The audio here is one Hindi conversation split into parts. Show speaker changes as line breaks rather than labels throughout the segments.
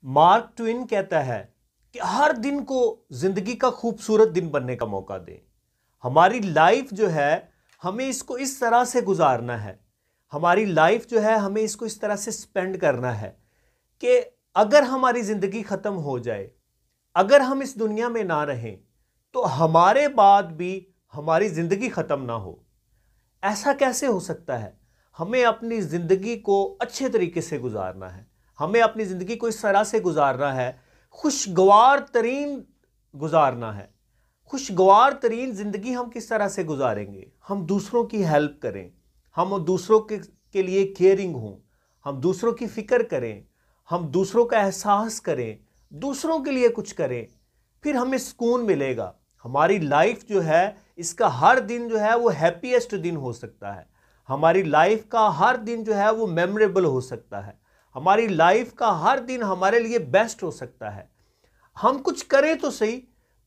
मार्क ट्वेन कहता है कि हर दिन को जिंदगी का खूबसूरत दिन बनने का मौका दें। हमारी लाइफ जो है हमें इसको इस तरह से गुजारना है, हमारी लाइफ जो है हमें इसको इस तरह से स्पेंड करना है कि अगर हमारी जिंदगी खत्म हो जाए, अगर हम इस दुनिया में ना रहें, तो हमारे बाद भी हमारी जिंदगी खत्म ना हो। ऐसा कैसे हो सकता है? हमें अपनी जिंदगी को अच्छे तरीके से गुजारना है, हमें अपनी जिंदगी को इस तरह से गुजारना है, खुशगवार तरीन गुजारना है। खुशगवार तरीन जिंदगी हम किस तरह से गुजारेंगे? हम दूसरों की हेल्प करें, हम दूसरों के लिए केयरिंग हों, हम दूसरों की फिक्र करें, हम दूसरों का एहसास करें, दूसरों के लिए कुछ करें, फिर हमें सुकून मिलेगा। हमारी लाइफ जो है इसका हर दिन जो है वो हैप्पीएस्ट दिन हो सकता है, हमारी लाइफ का हर दिन जो है वो मेमोरेबल हो सकता है, हमारी लाइफ का हर दिन हमारे लिए बेस्ट हो सकता है। हम कुछ करें तो सही,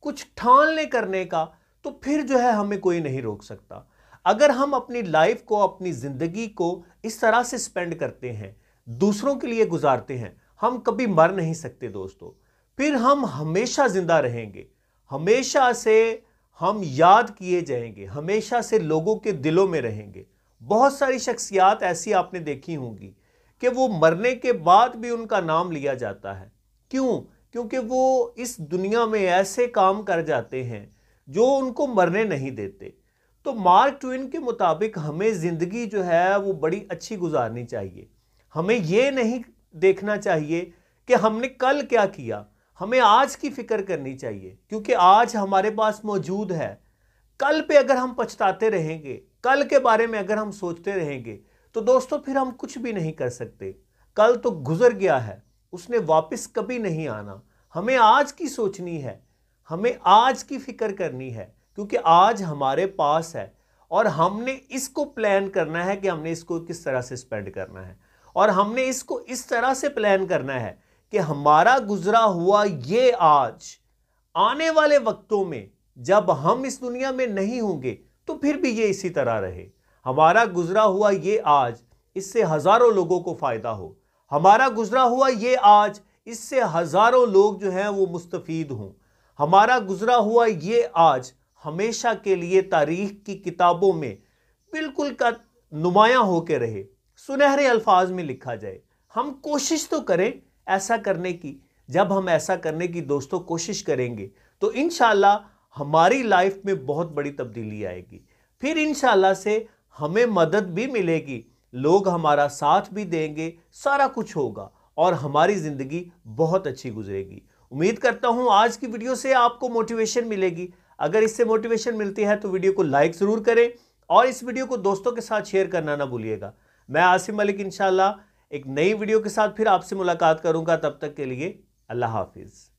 कुछ ठान ले करने का, तो फिर जो है हमें कोई नहीं रोक सकता। अगर हम अपनी लाइफ को, अपनी जिंदगी को इस तरह से स्पेंड करते हैं, दूसरों के लिए गुजारते हैं, हम कभी मर नहीं सकते दोस्तों। फिर हम हमेशा जिंदा रहेंगे, हमेशा से हम याद किए जाएंगे, हमेशा से लोगों के दिलों में रहेंगे। बहुत सारी शख्सियात ऐसी आपने देखी होंगी कि वो मरने के बाद भी उनका नाम लिया जाता है। क्यों? क्योंकि वो इस दुनिया में ऐसे काम कर जाते हैं जो उनको मरने नहीं देते। तो मार्क ट्वेन के मुताबिक हमें ज़िंदगी जो है वो बड़ी अच्छी गुजारनी चाहिए। हमें ये नहीं देखना चाहिए कि हमने कल क्या किया, हमें आज की फिक्र करनी चाहिए, क्योंकि आज हमारे पास मौजूद है। कल पे अगर हम पछताते रहेंगे, कल के बारे में अगर हम सोचते रहेंगे, तो दोस्तों फिर हम कुछ भी नहीं कर सकते। कल तो गुजर गया है, उसने वापस कभी नहीं आना। हमें आज की सोचनी है, हमें आज की फिक्र करनी है, क्योंकि आज हमारे पास है और हमने इसको प्लान करना है कि हमने इसको किस तरह से स्पेंड करना है, और हमने इसको इस तरह से प्लान करना है कि हमारा गुजरा हुआ ये आज आने वाले वक्तों में जब हम इस दुनिया में नहीं होंगे तो फिर भी ये इसी तरह रहे। हमारा गुजरा हुआ ये आज, इससे हजारों लोगों को फायदा हो। हमारा गुजरा हुआ ये आज, इससे हजारों लोग जो हैं वो मुस्तफीद हों। हमारा गुजरा हुआ ये आज हमेशा के लिए तारीख की किताबों में बिल्कुल का नुमायां होकर रहे, सुनहरे अल्फाज में लिखा जाए। हम कोशिश तो करें ऐसा करने की। जब हम ऐसा करने की दोस्तों कोशिश करेंगे तो इंशाल्लाह हमारी लाइफ में बहुत बड़ी तब्दीली आएगी। फिर इंशाल्लाह से हमें मदद भी मिलेगी, लोग हमारा साथ भी देंगे, सारा कुछ होगा और हमारी ज़िंदगी बहुत अच्छी गुजरेगी। उम्मीद करता हूँ आज की वीडियो से आपको मोटिवेशन मिलेगी। अगर इससे मोटिवेशन मिलती है तो वीडियो को लाइक ज़रूर करें और इस वीडियो को दोस्तों के साथ शेयर करना ना भूलिएगा। मैं आसिम मलिक इंशाल्लाह एक नई वीडियो के साथ फिर आपसे मुलाकात करूँगा। तब तक के लिए अल्लाह हाफिज़।